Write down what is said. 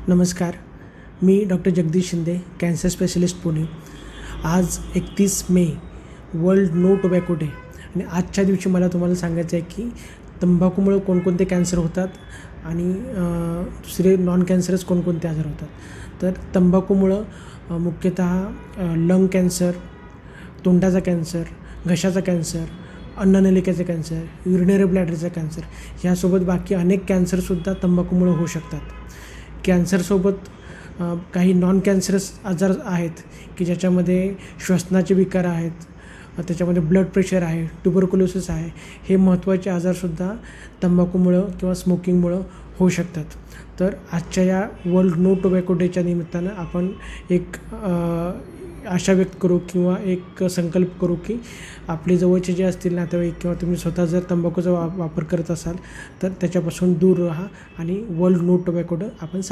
नमस्कार. मी doctor Jagdish Shinde, cancer specialist Pune. आज 31 May world no tobacco day आणि आजच्या दिवशी मला तुम्हाला सांगायचं आहे की तंबाखूमुळं कोणकोणते कॅन्सर होतात आणि दुसरे नॉन कॅन्सरस कोणकोणते आजार होतात. तर तंबाखूमुळं मुख्यतः लंग कॅन्सर, तोंडाचा कॅन्सर, घशाचा कॅन्सर, अन्ननलिकेचा कॅन्सर, युरिनरी ब्लॅडरचा कॅन्सर ह्यासोबत बाकी अनेक कॅन्सरसुद्धा तंबाखूमुळं होऊ शकतात. कॅन्सरसोबत काही नॉन कॅन्सरस आजार आहेत की ज्याच्यामध्ये श्वसनाचे विकार आहेत, त्याच्यामध्ये ब्लड प्रेशर आहे, ट्युबरक्युलोसिस आहे. हे महत्त्वाचे आजारसुद्धा तंबाखूमुळं किंवा स्मोकिंगमुळं होऊ शकतात. तर आजच्या या वर्ल्ड नो टोबॅको डेच्या निमित्तानं आपण एक आशा व्यक्त करू किंवा एक संकल्प करू की आपले जवळचे जे असतील नातेवाईक किंवा तुम्ही स्वतः जर तंबाखूचा वापर करत असाल तर त्याच्यापासून दूर राहा आणि वर्ल्ड नो टोबॅको डे आपण